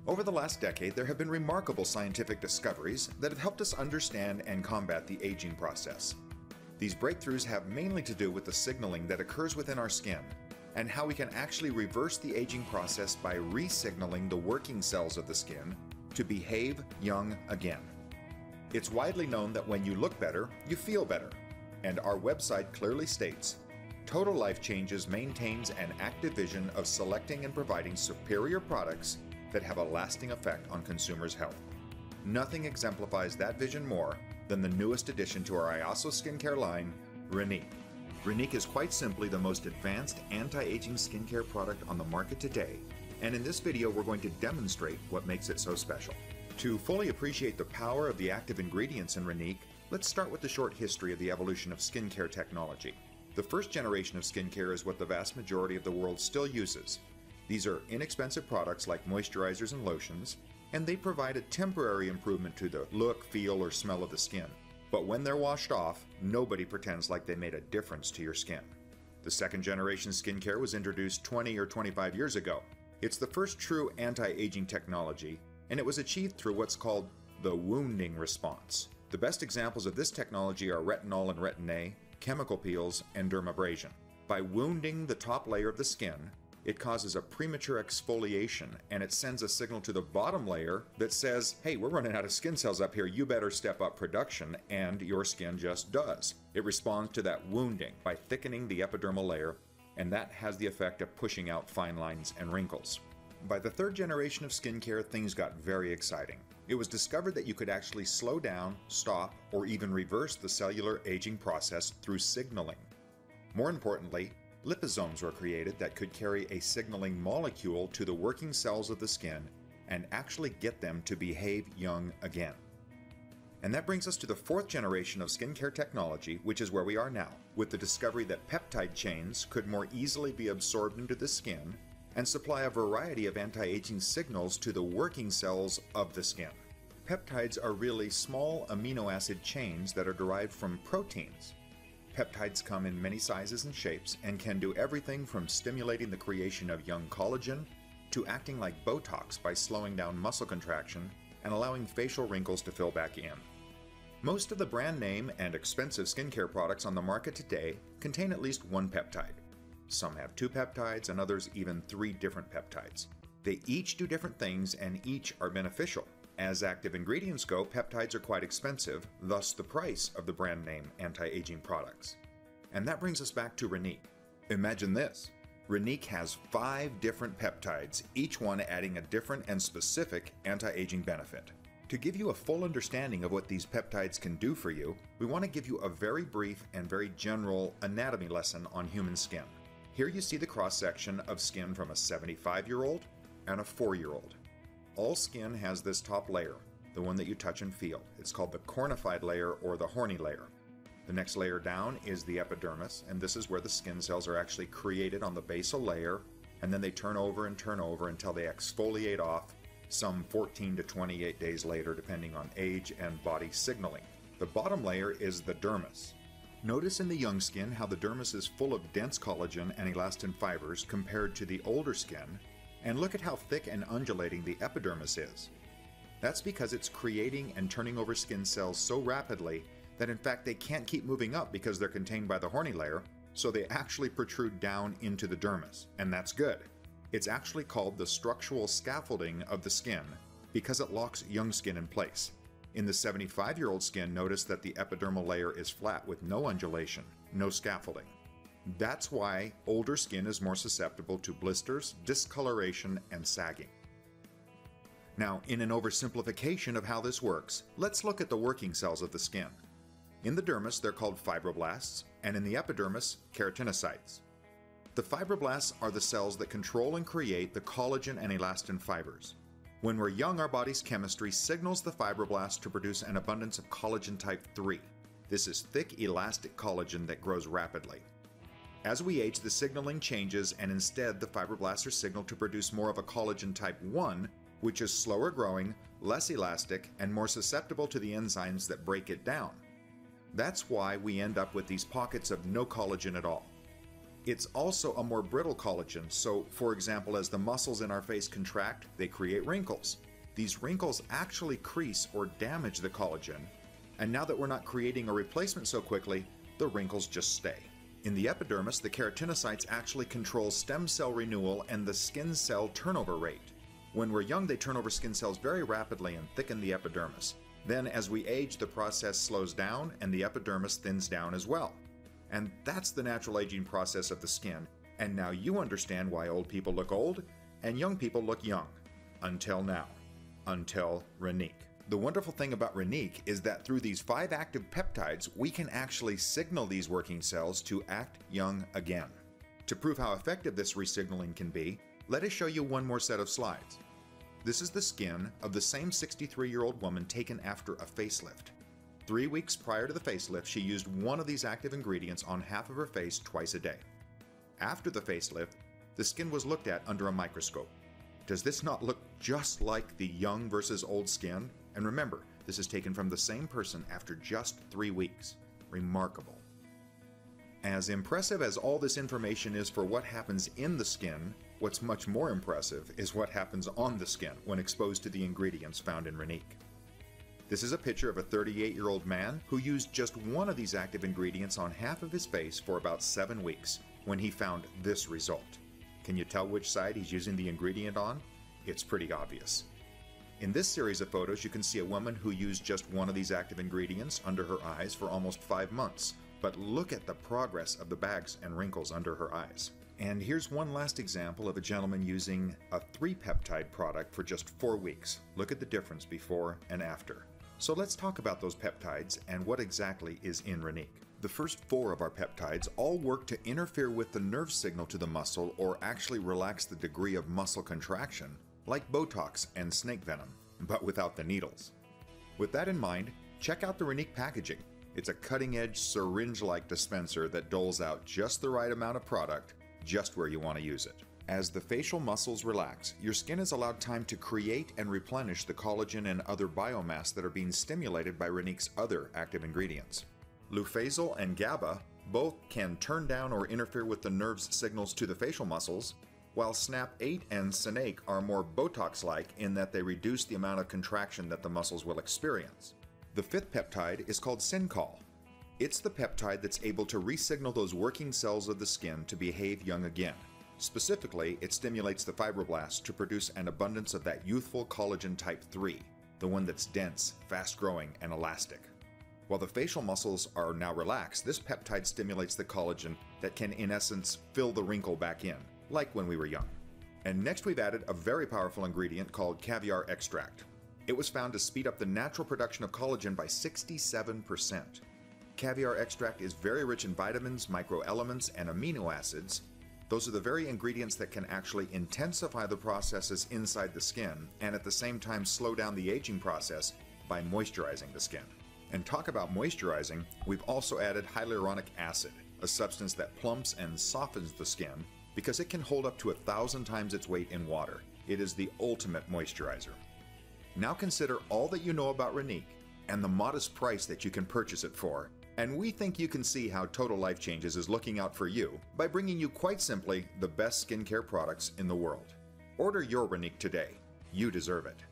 Over the last decade, there have been remarkable scientific discoveries that have helped us understand and combat the aging process. These breakthroughs have mainly to do with the signaling that occurs within our skin and how we can actually reverse the aging process by re-signaling the working cells of the skin to behave young again. It's widely known that when you look better, you feel better, and our website clearly states, Total Life Changes maintains an active vision of selecting and providing superior products that have a lasting effect on consumers' health. Nothing exemplifies that vision more than the newest addition to our IASO skincare line, Renique. Renique is quite simply the most advanced anti-aging skincare product on the market today, and in this video we're going to demonstrate what makes it so special. To fully appreciate the power of the active ingredients in Renique, let's start with the short history of the evolution of skincare technology. The first generation of skincare is what the vast majority of the world still uses. These are inexpensive products like moisturizers and lotions, and they provide a temporary improvement to the look, feel, or smell of the skin. But when they're washed off, nobody pretends like they made a difference to your skin. The second generation skincare was introduced 20 or 25 years ago. It's the first true anti-aging technology, and it was achieved through what's called the wounding response. The best examples of this technology are retinol and retin-A, chemical peels, and dermabrasion. By wounding the top layer of the skin, it causes a premature exfoliation, and it sends a signal to the bottom layer that says, hey, we're running out of skin cells up here, you better step up production, and your skin just does. It responds to that wounding by thickening the epidermal layer, and that has the effect of pushing out fine lines and wrinkles. By the third generation of skincare, things got very exciting. It was discovered that you could actually slow down, stop, or even reverse the cellular aging process through signaling. More importantly, liposomes were created that could carry a signaling molecule to the working cells of the skin and actually get them to behave young again. And that brings us to the fourth generation of skincare technology, which is where we are now, with the discovery that peptide chains could more easily be absorbed into the skin and supply a variety of anti-aging signals to the working cells of the skin. Peptides are really small amino acid chains that are derived from proteins. Peptides come in many sizes and shapes and can do everything from stimulating the creation of young collagen to acting like Botox by slowing down muscle contraction and allowing facial wrinkles to fill back in. Most of the brand name and expensive skincare products on the market today contain at least one peptide. Some have 2 peptides and others even 3 different peptides. They each do different things and each are beneficial. As active ingredients go, peptides are quite expensive, thus the price of the brand name anti-aging products. And that brings us back to Renique. Imagine this. Renique has 5 different peptides, each one adding a different and specific anti-aging benefit. To give you a full understanding of what these peptides can do for you, we want to give you a very brief and very general anatomy lesson on human skin. Here you see the cross-section of skin from a 75-year-old and a 4-year-old. All skin has this top layer, the one that you touch and feel. It's called the cornified layer or the horny layer. The next layer down is the epidermis, and this is where the skin cells are actually created on the basal layer, and then they turn over until they exfoliate off some 14 to 28 days later, depending on age and body signaling. The bottom layer is the dermis. Notice in the young skin how the dermis is full of dense collagen and elastin fibers compared to the older skin, and look at how thick and undulating the epidermis is. That's because it's creating and turning over skin cells so rapidly that in fact they can't keep moving up because they're contained by the horny layer, so they actually protrude down into the dermis, and that's good. It's actually called the structural scaffolding of the skin because it locks young skin in place. In the 75-year-old skin, notice that the epidermal layer is flat with no undulation, no scaffolding. That's why older skin is more susceptible to blisters, discoloration, and sagging. Now, in an oversimplification of how this works, let's look at the working cells of the skin. In the dermis, they're called fibroblasts, and in the epidermis, keratinocytes. The fibroblasts are the cells that control and create the collagen and elastin fibers. When we're young, our body's chemistry signals the fibroblasts to produce an abundance of collagen type 3. This is thick, elastic collagen that grows rapidly. As we age, the signaling changes, and instead the fibroblasts are signaled to produce more of a collagen type 1, which is slower growing, less elastic, and more susceptible to the enzymes that break it down. That's why we end up with these pockets of no collagen at all. It's also a more brittle collagen, so for example, as the muscles in our face contract, they create wrinkles. These wrinkles actually crease or damage the collagen, and now that we're not creating a replacement so quickly, the wrinkles just stay. In the epidermis, the keratinocytes actually control stem cell renewal and the skin cell turnover rate. When we're young, they turn over skin cells very rapidly and thicken the epidermis. Then as we age, the process slows down and the epidermis thins down as well. And that's the natural aging process of the skin. And now you understand why old people look old and young people look young. Until now. Until Renique. The wonderful thing about Renique is that through these 5 active peptides, we can actually signal these working cells to act young again. To prove how effective this resignaling can be, let us show you one more set of slides. This is the skin of the same 63-year-old woman taken after a facelift. 3 weeks prior to the facelift, she used one of these active ingredients on half of her face twice a day. After the facelift, the skin was looked at under a microscope. Does this not look just like the young versus old skin? And remember, this is taken from the same person after just 3 weeks. Remarkable. As impressive as all this information is for what happens in the skin, what's much more impressive is what happens on the skin when exposed to the ingredients found in Renique. This is a picture of a 38-year-old man who used just one of these active ingredients on half of his face for about 7 weeks when he found this result. Can you tell which side he's using the ingredient on? It's pretty obvious. In this series of photos, you can see a woman who used just one of these active ingredients under her eyes for almost 5 months. But look at the progress of the bags and wrinkles under her eyes. And here's one last example of a gentleman using a 3-peptide product for just 4 weeks. Look at the difference before and after. So let's talk about those peptides and what exactly is in Renique. The first 4 of our peptides all work to interfere with the nerve signal to the muscle or actually relax the degree of muscle contraction, like Botox and snake venom, but without the needles. With that in mind, check out the Renique packaging. It's a cutting-edge syringe-like dispenser that doles out just the right amount of product, just where you want to use it. As the facial muscles relax, your skin is allowed time to create and replenish the collagen and other biomass that are being stimulated by Renique's other active ingredients. Lufazole and GABA both can turn down or interfere with the nerve's signals to the facial muscles, while SNAP-8 and SNAKE are more Botox-like in that they reduce the amount of contraction that the muscles will experience. The 5th peptide is called Syncol. It's the peptide that's able to re-signal those working cells of the skin to behave young again. Specifically, it stimulates the fibroblasts to produce an abundance of that youthful collagen type 3, the one that's dense, fast-growing, and elastic. While the facial muscles are now relaxed, this peptide stimulates the collagen that can, in essence, fill the wrinkle back in, like when we were young. And next we've added a very powerful ingredient called caviar extract. It was found to speed up the natural production of collagen by 67%. Caviar extract is very rich in vitamins, microelements, and amino acids. Those are the very ingredients that can actually intensify the processes inside the skin and at the same time slow down the aging process by moisturizing the skin. And talk about moisturizing, we've also added hyaluronic acid, a substance that plumps and softens the skin because it can hold up to 1,000 times its weight in water. It is the ultimate moisturizer. Now consider all that you know about Renique and the modest price that you can purchase it for, and we think you can see how Total Life Changes is looking out for you by bringing you quite simply the best skincare products in the world. Order your Renique today. You deserve it.